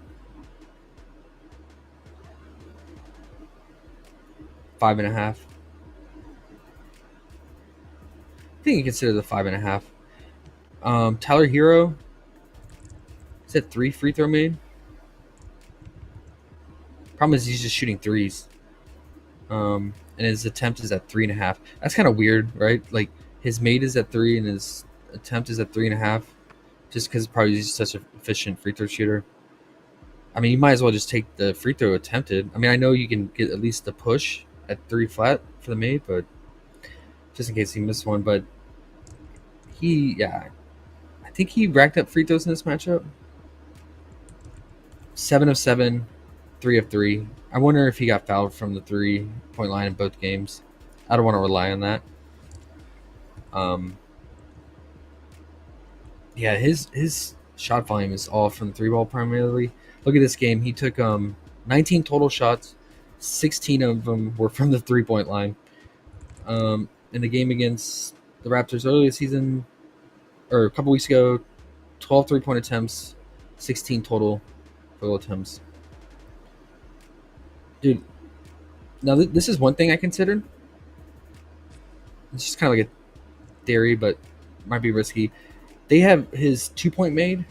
5.5. I think you consider the 5.5. Tyler Hero is at 3 free throw made. Problem is he's just shooting 3s. And his attempt is at 3.5. That's kind of weird, right? Like his mate is at 3 and his attempt is at 3.5, just because probably he's such an efficient free throw shooter. I mean, you might as well just take the free throw attempted. I mean, I know you can get at least the push at 3 flat for the mate, but just in case he missed one. But I think he racked up free throws in this matchup. 7 of 7, 3 of 3. I wonder if he got fouled from the 3-point line in both games. I don't want to rely on that. Yeah, his shot volume is all from the 3-ball primarily. Look at this game. He took 19 total shots. 16 of them were from the 3-point line. In the game against the Raptors earlier this season, or a couple weeks ago, 12 3-point attempts, 16 total field attempts. Dude, now this is one thing I considered. It's just kind of like a theory, but might be risky. They have his 2-point made.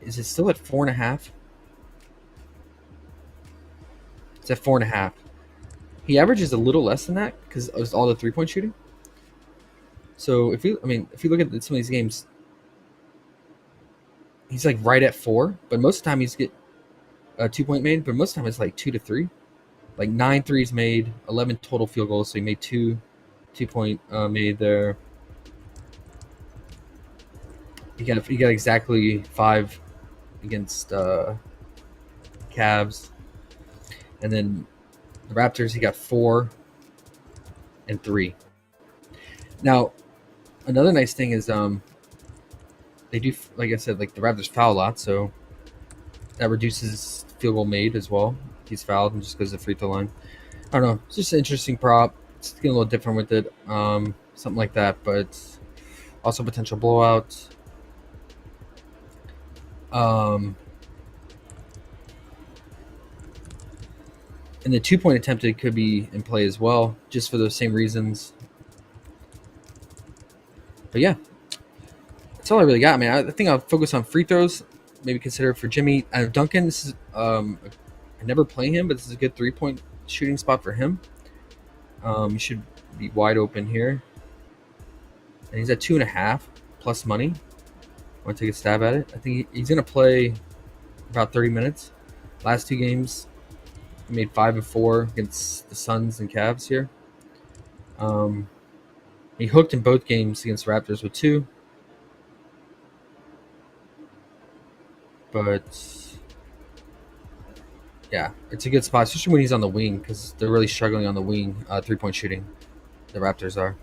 Is it still at 4.5? It's at 4.5. He averages a little less than that because of all the 3-point shooting. So if you look at some of these games, he's like right at 4. But most of the time he's get a 2-point made. But most of the time it's like 2 to 3, like 9 threes made, 11 total field goals. So he made 2-point made there. He got exactly 5 against Cavs, and then the Raptors he got 4 and 3. Now, another nice thing is they do, like I said, like the Raptors foul a lot, so that reduces field goal made as well. He's fouled and just goes to the free throw line. I don't know. It's just an interesting prop. It's getting a little different with it, something like that, but also potential blowout. And the 2-point attempted could be in play as well, just for those same reasons. But yeah, that's all I really got, man. I think I'll focus on free throws. Maybe consider it for Jimmy. Duncan, this is I never play him, but this is a good 3-point shooting spot for him. He should be wide open here. And he's at 2.5 plus money. I want to take a stab at it. I think he's going to play about 30 minutes. Last 2 games, he made 5 of 4 against the Suns and Cavs here. He hooked in both games against Raptors with 2. But yeah, it's a good spot, especially when he's on the wing, because they're really struggling on the wing 3-point shooting. The Raptors are.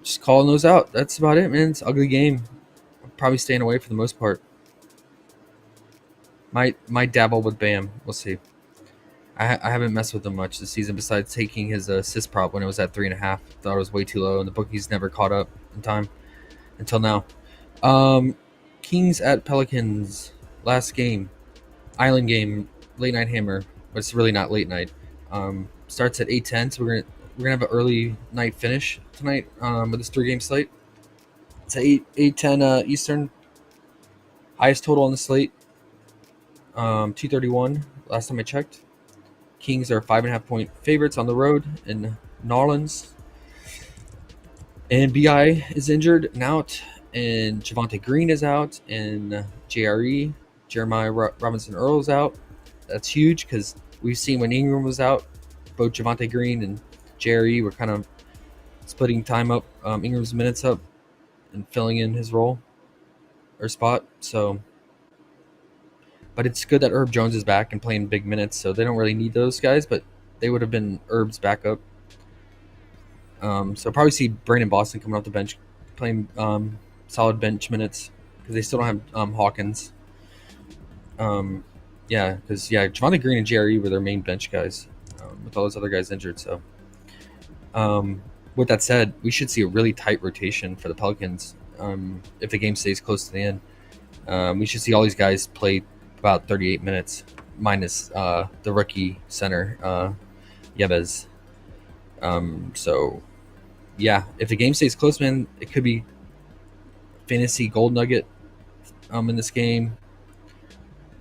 Just calling those out. That's about it, man. It's an ugly game. I'm probably staying away for the most part. Might dabble with Bam. We'll see. I haven't messed with him much this season besides taking his assist prop when it was at 3.5. Thought it was way too low, and the bookies never caught up in time until now. Kings at Pelicans. Last game. Island game. Late night hammer. But it's really not late night. Starts at 8:10, so we're gonna have an early night finish tonight with this 3-game slate. It's at 8:10 Eastern. Highest total on the slate. 231 last time I checked. Kings are 5.5-point favorites on the road in New Orleans. And BI is injured and out, and Javonte Green is out, and JRE, Jeremiah Robinson Earl is out. That's huge because we've seen when Ingram was out, both Javonte Green and JRE were kind of splitting time up, Ingram's minutes up, and filling in his role or spot. So, but it's good that Herb Jones is back and playing big minutes, so they don't really need those guys, but they would have been Herb's backup. So probably see Brandon Boston coming off the bench, playing solid bench minutes because they still don't have Hawkins. Javonte Green and JRE were their main bench guys with all those other guys injured. So, with that said, we should see a really tight rotation for the Pelicans if the game stays close to the end. We should see all these guys play about 38 minutes, minus the rookie center, Yebes. So, yeah, if the game stays close, man, it could be fantasy gold nugget in this game.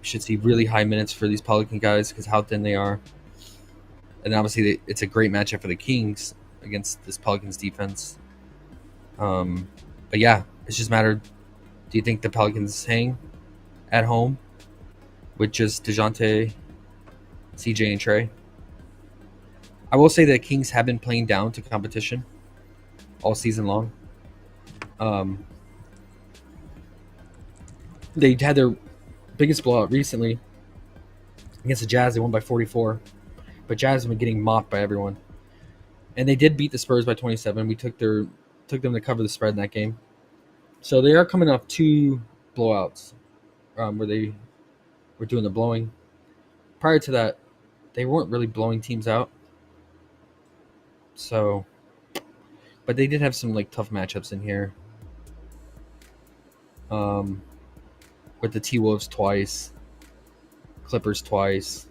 We should see really high minutes for these Pelican guys because how thin they are. And obviously, it's a great matchup for the Kings against this Pelicans defense. But yeah, it's just a matter. Do you think the Pelicans hang at home with just DeJounte, CJ, and Trey? I will say that Kings have been playing down to competition all season long. They had their biggest blowout recently against the Jazz. They won by 44. But Jazz have been getting mopped by everyone. And they did beat the Spurs by 27. We took them to cover the spread in that game. So they are coming off 2 blowouts where they were doing the blowing. Prior to that, they weren't really blowing teams out. So, but they did have some like tough matchups in here. With the T-Wolves twice, Clippers twice,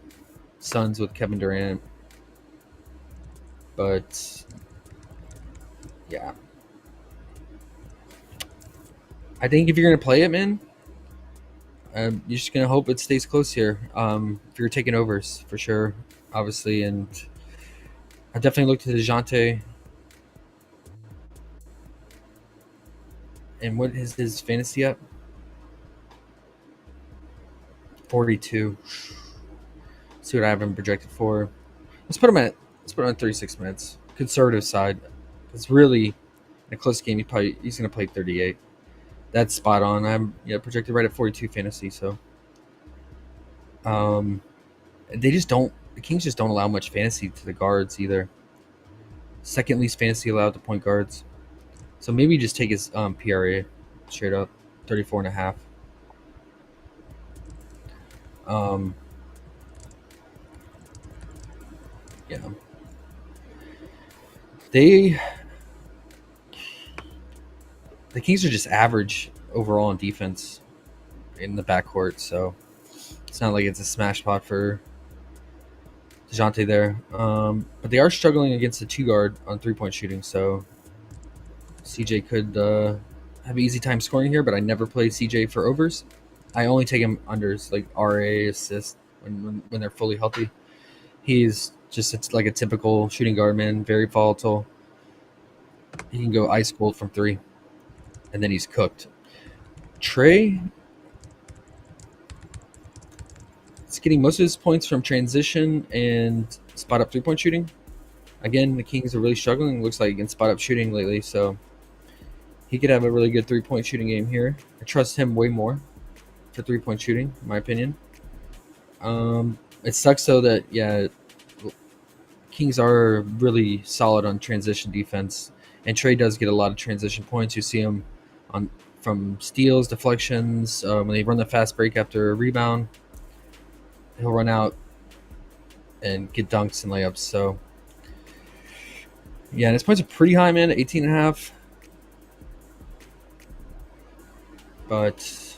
Suns with Kevin Durant. But yeah, I think if you're gonna play it, man, you're just gonna hope it stays close here. If you're taking overs for sure, obviously, and I definitely looked at DeJounte. And what is his fantasy up? 42. See what I have him projected for. Let's put him on 36 minutes. Conservative side. It's really in a close game. He's gonna play 38. That's spot on. I'm projected right at 42 fantasy. So, they just don't. The Kings just don't allow much fantasy to the guards either. Second least fantasy allowed to point guards. So maybe just take his PRA straight up, 34.5. Yeah. The Kings are just average overall on defense in the backcourt, so it's not like it's a smash spot for DeJounte there. But they are struggling against the 2-guard on 3-point shooting, so CJ could have an easy time scoring here, but I never play CJ for overs. I only take him unders, like RA assist when they're fully healthy. He's just like a typical shooting guard, man, very volatile. He can go ice cold from 3, and then he's cooked. Trey is getting most of his points from transition and spot up 3-point shooting. Again, the Kings are really struggling. Looks like in spot up shooting lately, so he could have a really good 3-point shooting game here. I trust him way more for 3-point shooting, in my opinion. It sucks though that Kings are really solid on transition defense, and Trey does get a lot of transition points. You see him from steals, deflections. When they run the fast break after a rebound, he'll run out and get dunks and layups. So yeah, and his points are pretty high, man, 18.5. But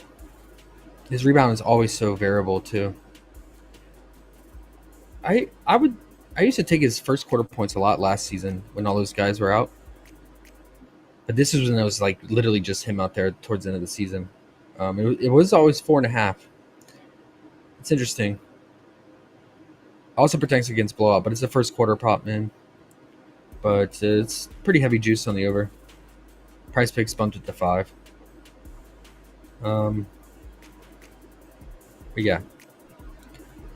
his rebound is always so variable too. I used to take his first quarter points a lot last season when all those guys were out. But this is when it was like literally just him out there towards the end of the season. It was always 4.5. It's interesting. Also protects against blowout, but it's the first quarter prop, man. But it's pretty heavy juice on the over. PrizePicks bumped it to 5. But yeah,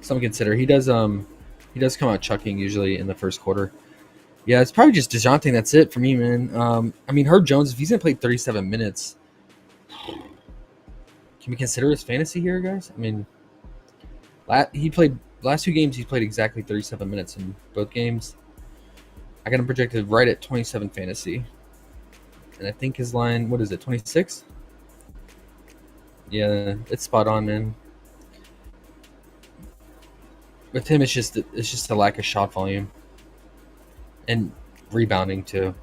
something to consider. He does come out chucking usually in the first quarter. Yeah, it's probably just DeJounte. That's it for me, man. I mean, Herb Jones, if he's gonna play 37 minutes, can we consider his fantasy here, guys? I mean, he played last 2 games. He played exactly 37 minutes in both games. I got him projected right at 27 fantasy, and I think his line, what is it, 26? Yeah, it's spot on, man. With him, it's just a lack of shot volume and rebounding too.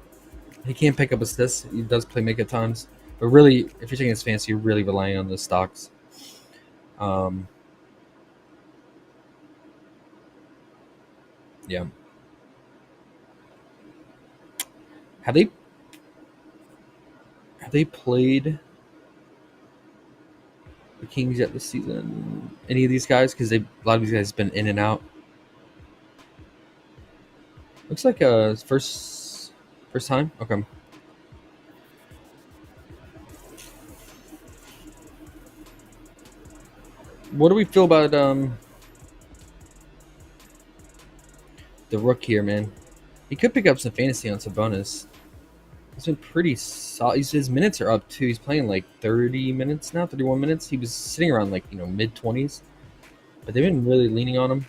He can't pick up assists. He does play make at times, but really, if you're taking his fantasy, you're really relying on the stocks. Yeah. Have they played the Kings yet this season? Any of these guys? Because a lot of these guys have been in and out. Looks like first time. Okay. What do we feel about the rook here, man? He could pick up some fantasy on Sabonis. He's been pretty solid. His minutes are up too. He's playing like 30 minutes now, 31 minutes. He was sitting around like mid 20s, but they've been really leaning on him.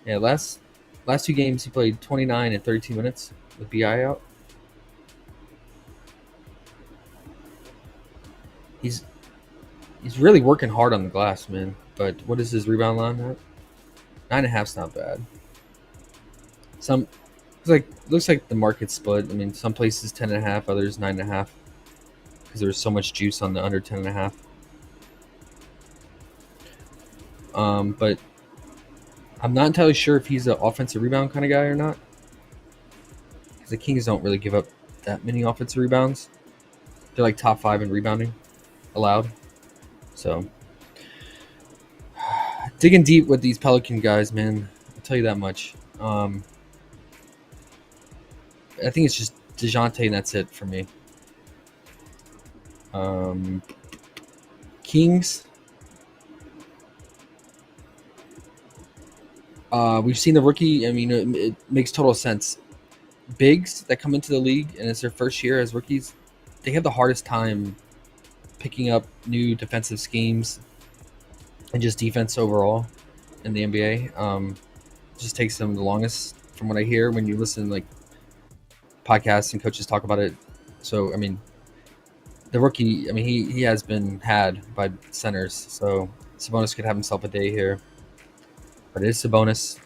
Yeah, last 2 games he played 29 and 32 minutes with BI out. He's really working hard on the glass, man. But what is his rebound line at? 9.5's not bad. Looks like the market split. I mean, some places 10.5, others 9.5, because there's so much juice on the under 10.5. But I'm not entirely sure if he's an offensive rebound kind of guy or not, because the Kings don't really give up that many offensive rebounds. They're like top 5 in rebounding allowed. So digging deep with these Pelican guys, man. I'll tell you that much. I think it's just DeJounte, and that's it for me. Kings. We've seen the rookie. I mean, it makes total sense. Bigs that come into the league and it's their first year as rookies, they have the hardest time picking up new defensive schemes and just defense overall in the NBA. Just takes them the longest, from what I hear when you listen to, like, podcasts and coaches talk about it. So, I mean, the rookie, I mean, he has been had by centers. So Sabonis could have himself a day here. But it is Sabonis.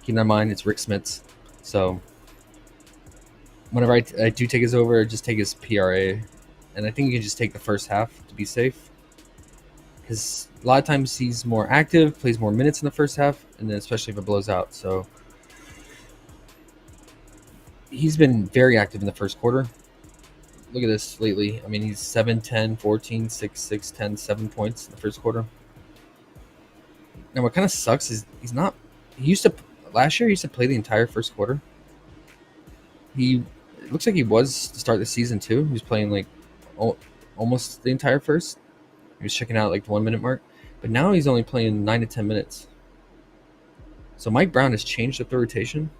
Keep in mind, it's Rick Smits. So whenever I do take his over, I just take his PRA. And I think you can just take the first half to be safe. Because a lot of times he's more active, plays more minutes in the first half, and then especially if it blows out. So he's been very active in the first quarter. Look at this lately. I mean, he's 7, 10, 14, 6, 6, 10, 7 points in the first quarter. Now, what kind of sucks is last year he used to play the entire first quarter. It looks like he was to start the season too. He was playing like almost the entire first. He was checking out like the 1 minute mark, but now he's only playing 9 to 10 minutes. So Mike Brown has changed up the rotation,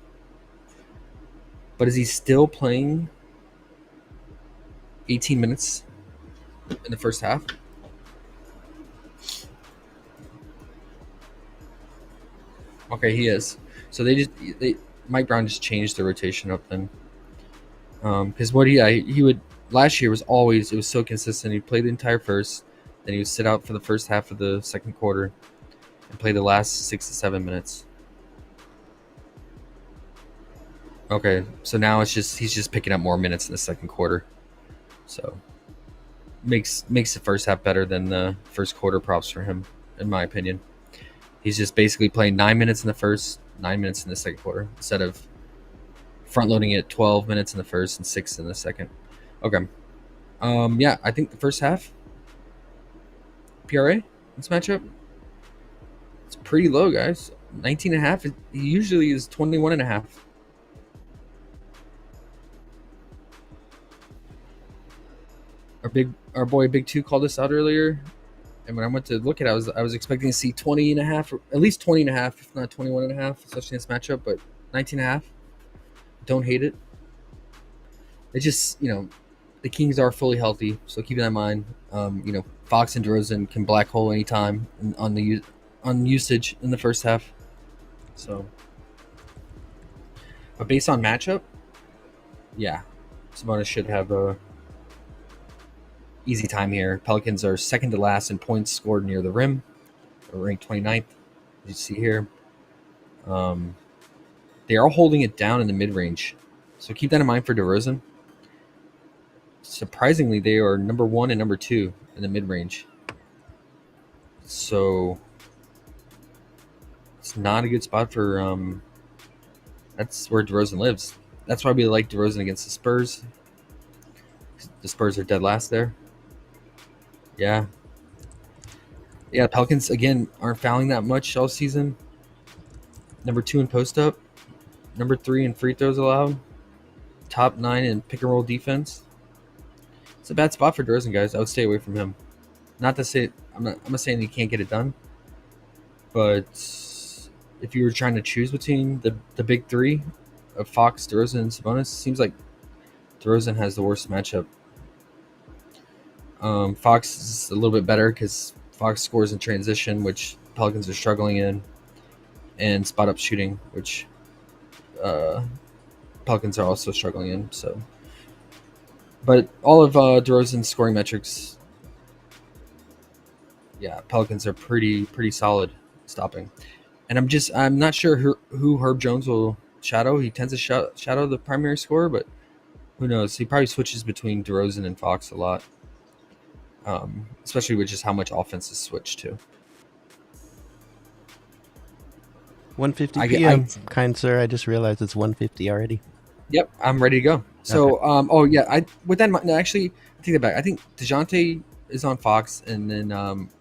but is he still playing 18 minutes in the first half? Okay, he is. So Mike Brown just changed the rotation up then. Because what he would last year it was so consistent. He'd play the entire first, then he would sit out for the first half of the second quarter and play the last 6 to 7 minutes. Okay, so now he's just picking up more minutes in the second quarter. So makes the first half better than the first quarter. Props for him, in my opinion. He's just basically playing 9 minutes in the first, 9 minutes in the second quarter, instead of front loading it 12 minutes in the first and 6 in the second. Okay. Yeah, I think the first half PRA, this matchup, it's pretty low, guys. 19.5. He usually is 21.5. Our boy Big Two called us out earlier, and when I went to look at it, I was expecting to see 20.5, or at least 20.5, if not 21.5, especially in this matchup. But 19.5, don't hate it. It's just, the Kings are fully healthy, so keep that in mind. Fox and DeRozan can black hole anytime on usage in the first half. So, but based on matchup, yeah, Sabonis should have a easy time here. Pelicans are second to last in points scored near the rim. They're ranked 29th, as you see here. They are holding it down in the mid-range, so keep that in mind for DeRozan. Surprisingly, they are number 1 and number 2 in the mid-range. So it's not a good spot for that's where DeRozan lives. That's why we like DeRozan against the Spurs. The Spurs are dead last there. Yeah, Pelicans, again, aren't fouling that much all season. Number 2 in post-up. Number 3 in free throws allowed. Top 9 in pick-and-roll defense. It's a bad spot for DeRozan, guys. I would stay away from him. Not to say I'm not saying he can't get it done, but if you were trying to choose between the big three of Fox, DeRozan, and Sabonis, seems like DeRozan has the worst matchup. Fox is a little bit better because Fox scores in transition, which Pelicans are struggling in. and spot up shooting, which Pelicans are also struggling in. So, but all of DeRozan's scoring metrics, yeah, Pelicans are pretty solid stopping. And I'm not sure who Herb Jones will shadow. He tends to shadow the primary scorer, but who knows? He probably switches between DeRozan and Fox a lot, especially with just how much offense is switched to. 1:50 p.m. Kind sir, I just realized it's 1:50 already. Yep, I'm ready to go. So, Okay. oh yeah, I actually, I take that back. I think DeJounte is on Fox, and then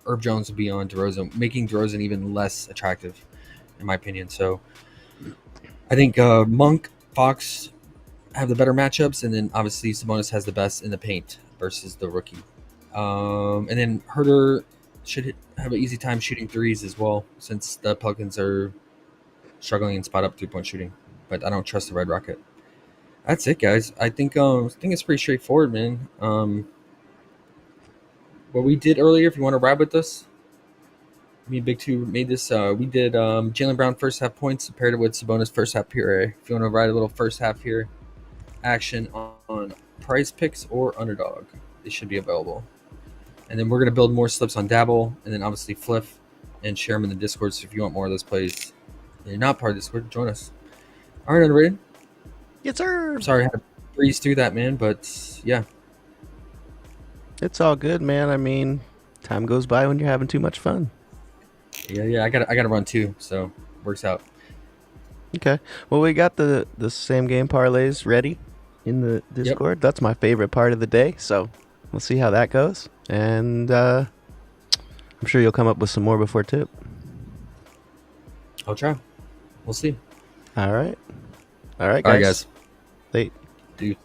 Herb Jones will be on DeRozan, making DeRozan even less attractive, in my opinion. So, I think Monk, Fox have the better matchups, and then obviously Sabonis has the best in the paint versus the rookie. And then Herder should have an easy time shooting threes as well, since the Pelicans are struggling in spot up 3-point shooting. But I don't trust the Red Rocket. That's it, guys. I think it's pretty straightforward, man. What we did earlier, if you want to ride with us, me and Big Two made this. We did Jaylen Brown first half points paired it with Sabonis first half PRA. If you want to ride a little first half here action on PrizePicks or Underdog, they should be available. And then we're going to build more slips on Dabble, and then obviously Fliff, and share them in the Discord. So if you want more of those plays, and you're not part of Discord, join us. All right, Underrated. Yes, sir. Sorry I had to breeze through that, man, but yeah. It's all good, man. I mean, time goes by when you're having too much fun. Yeah. I gotta run too, so works out. Okay. Well, we got the same game parlays ready in the Discord. Yep. That's my favorite part of the day. So we'll see how that goes. And I'm sure you'll come up with some more before tip. I'll try. We'll see. All right. All right, guys. All right, guys. Late. Dude.